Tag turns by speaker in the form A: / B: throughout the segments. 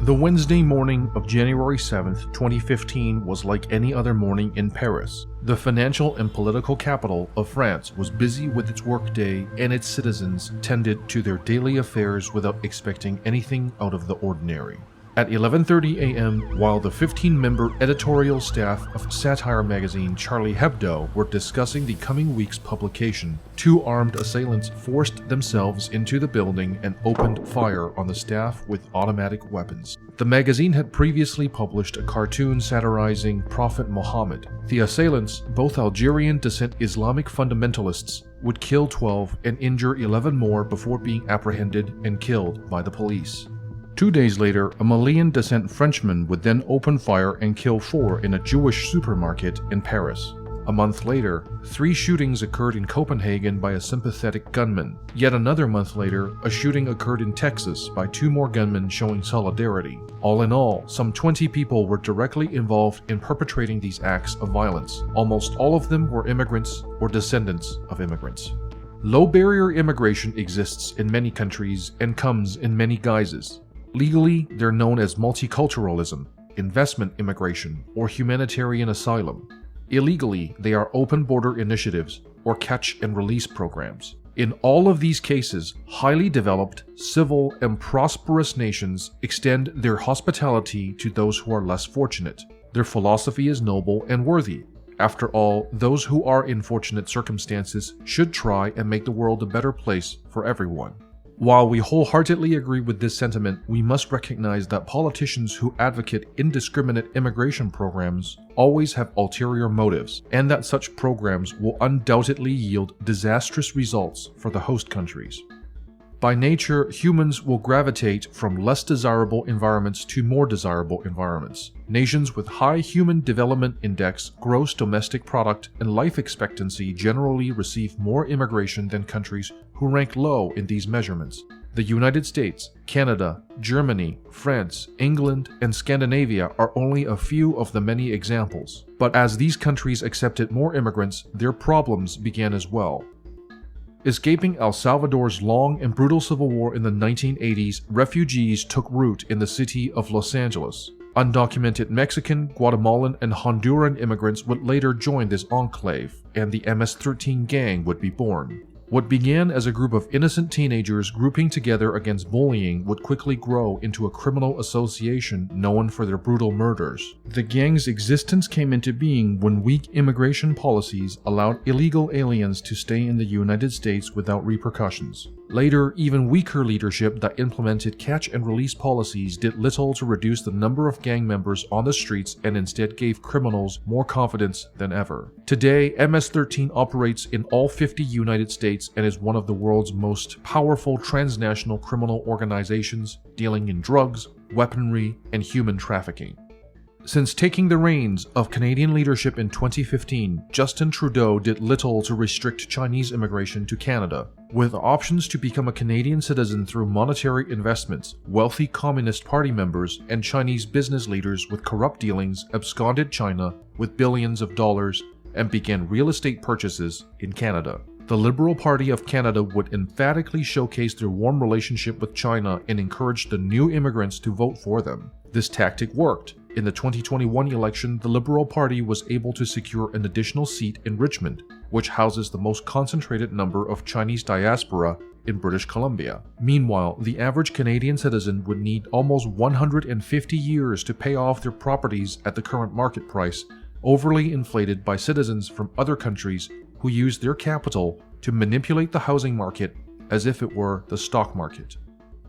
A: The Wednesday morning of January 7th, 2015 was like any other morning in Paris. The financial and political capital of France was busy with its workday, and its citizens tended to their daily affairs without expecting anything out of the ordinary. At 11:30 a.m., while the 15-member editorial staff of satire magazine Charlie Hebdo were discussing the coming week's publication, two armed assailants forced themselves into the building and opened fire on the staff with automatic weapons. The magazine had previously published a cartoon satirizing Prophet Muhammad. The assailants, both Algerian descent Islamic fundamentalists, would kill 12 and injure 11 more before being apprehended and killed by the police. 2 days later, a Malian descent Frenchman would then open fire and kill 4 in a Jewish supermarket in Paris. A month later, 3 shootings occurred in Copenhagen by a sympathetic gunman. Yet another month later, a shooting occurred in Texas by 2 more gunmen showing solidarity. All in all, some 20 people were directly involved in perpetrating these acts of violence. Almost all of them were immigrants or descendants of immigrants. Low-barrier immigration exists in many countries and comes in many guises. Legally, they're known as multiculturalism, investment immigration, or humanitarian asylum. Illegally, they are open border initiatives or catch and release programs. In all of these cases, highly developed, civil, and prosperous nations extend their hospitality to those who are less fortunate. Their philosophy is noble and worthy. After all, those who are in fortunate circumstances should try and make the world a better place for everyone. While we wholeheartedly agree with this sentiment, we must recognize that politicians who advocate indiscriminate immigration programs always have ulterior motives, and that such programs will undoubtedly yield disastrous results for the host countries. By nature, humans will gravitate from less desirable environments to more desirable environments. Nations with high Human Development Index, gross domestic product, and life expectancy generally receive more immigration than countries who rank low in these measurements. The United States, Canada, Germany, France, England, and Scandinavia are only a few of the many examples. But as these countries accepted more immigrants, their problems began as well. Escaping El Salvador's long and brutal civil war in the 1980s, refugees took root in the city of Los Angeles. Undocumented Mexican, Guatemalan, and Honduran immigrants would later join this enclave, and the MS-13 gang would be born. What began as a group of innocent teenagers grouping together against bullying would quickly grow into a criminal association known for their brutal murders. The gang's existence came into being when weak immigration policies allowed illegal aliens to stay in the United States without repercussions. Later, even weaker leadership that implemented catch-and-release policies did little to reduce the number of gang members on the streets and instead gave criminals more confidence than ever. Today, MS-13 operates in all 50 United States and is one of the world's most powerful transnational criminal organizations dealing in drugs, weaponry, and human trafficking. Since taking the reins of Canadian leadership in 2015, Justin Trudeau did little to restrict Chinese immigration to Canada. With options to become a Canadian citizen through monetary investments, wealthy Communist Party members and Chinese business leaders with corrupt dealings absconded China with billions of dollars and began real estate purchases in Canada. The Liberal Party of Canada would emphatically showcase their warm relationship with China and encourage the new immigrants to vote for them. This tactic worked. In the 2021 election, the Liberal Party was able to secure an additional seat in Richmond, which houses the most concentrated number of Chinese diaspora in British Columbia. Meanwhile, the average Canadian citizen would need almost 150 years to pay off their properties at the current market price, overly inflated by citizens from other countries who use their capital to manipulate the housing market as if it were the stock market.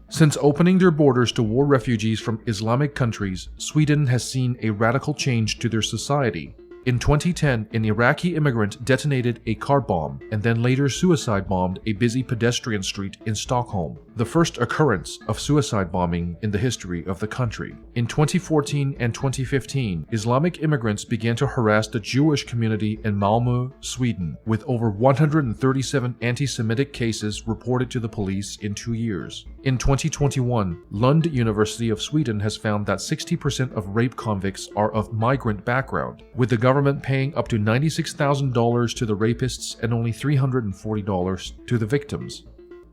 A: Since opening their borders to war refugees from Islamic countries, Sweden has seen a radical change to their society. In 2010, an Iraqi immigrant detonated a car bomb and then later suicide bombed a busy pedestrian street in Stockholm, the first occurrence of suicide bombing in the history of the country. In 2014 and 2015, Islamic immigrants began to harass the Jewish community in Malmö, Sweden, with over 137 anti-Semitic cases reported to the police in 2 years. In 2021, Lund University of Sweden has found that 60% of rape convicts are of migrant background, with the government paying up to $96,000 to the rapists and only $340 to the victims.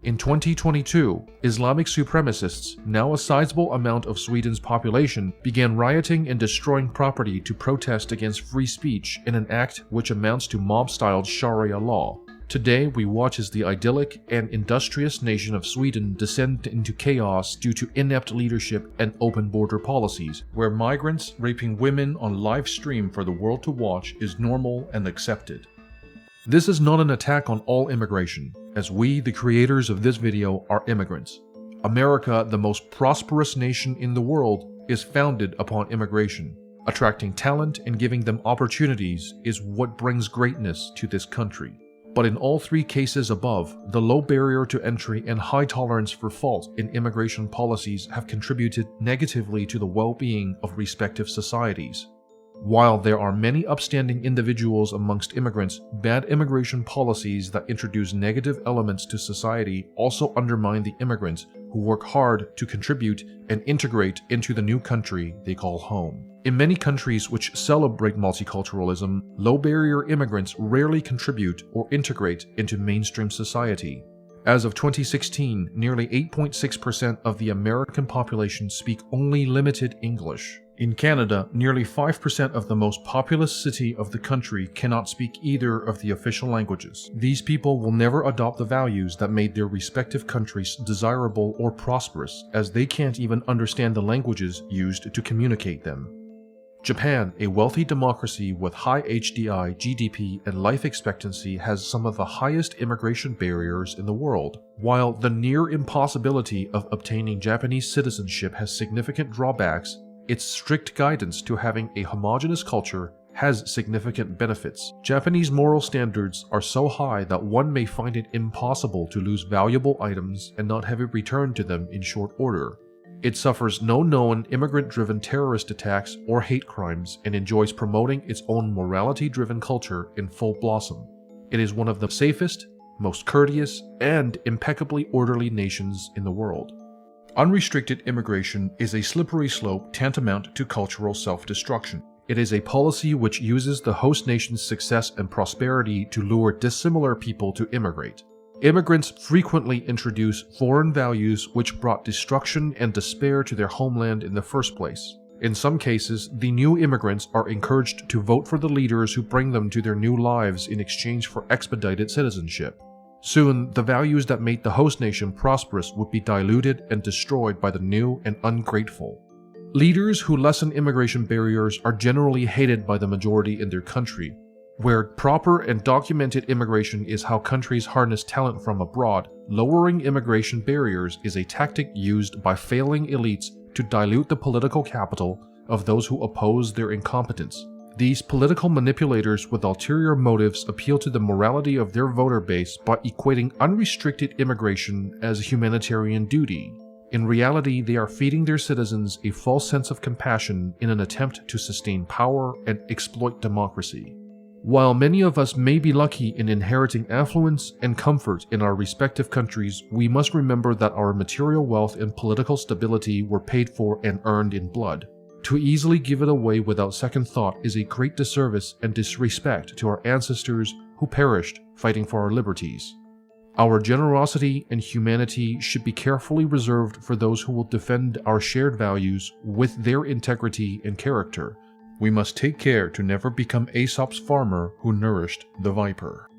A: In 2022, Islamic supremacists, now a sizable amount of Sweden's population, began rioting and destroying property to protest against free speech in an act which amounts to mob-styled Sharia law. Today, we watch as the idyllic and industrious nation of Sweden descend into chaos due to inept leadership and open border policies, where migrants raping women on live stream for the world to watch is normal and accepted. This is not an attack on all immigration, as we, the creators of this video, are immigrants. America, the most prosperous nation in the world, is founded upon immigration. Attracting talent and giving them opportunities is what brings greatness to this country. But in all three cases above, the low barrier to entry and high tolerance for fault in immigration policies have contributed negatively to the well-being of respective societies. While there are many upstanding individuals amongst immigrants, bad immigration policies that introduce negative elements to society also undermine the immigrants who work hard to contribute and integrate into the new country they call home. In many countries which celebrate multiculturalism, low-barrier immigrants rarely contribute or integrate into mainstream society. As of 2016, nearly 8.6% of the American population speak only limited English. In Canada, nearly 5% of the most populous city of the country cannot speak either of the official languages. These people will never adopt the values that made their respective countries desirable or prosperous, as they can't even understand the languages used to communicate them. Japan, a wealthy democracy with high HDI, GDP, and life expectancy, has some of the highest immigration barriers in the world. While the near impossibility of obtaining Japanese citizenship has significant drawbacks, its strict guidance to having a homogeneous culture has significant benefits. Japanese moral standards are so high that one may find it impossible to lose valuable items and not have it returned to them in short order. It suffers no known immigrant-driven terrorist attacks or hate crimes and enjoys promoting its own morality-driven culture in full blossom. It is one of the safest, most courteous, and impeccably orderly nations in the world. Unrestricted immigration is a slippery slope tantamount to cultural self-destruction. It is a policy which uses the host nation's success and prosperity to lure dissimilar people to immigrate. Immigrants frequently introduce foreign values which brought destruction and despair to their homeland in the first place. In some cases, the new immigrants are encouraged to vote for the leaders who bring them to their new lives in exchange for expedited citizenship. Soon, the values that made the host nation prosperous would be diluted and destroyed by the new and ungrateful. Leaders who lessen immigration barriers are generally hated by the majority in their country. Where proper and documented immigration is how countries harness talent from abroad, lowering immigration barriers is a tactic used by failing elites to dilute the political capital of those who oppose their incompetence. These political manipulators with ulterior motives appeal to the morality of their voter base by equating unrestricted immigration as humanitarian duty. In reality, they are feeding their citizens a false sense of compassion in an attempt to sustain power and exploit democracy. While many of us may be lucky in inheriting affluence and comfort in our respective countries, we must remember that our material wealth and political stability were paid for and earned in blood. To easily give it away without second thought is a great disservice and disrespect to our ancestors who perished fighting for our liberties. Our generosity and humanity should be carefully reserved for those who will defend our shared values with their integrity and character. We must take care to never become Aesop's farmer who nourished the viper.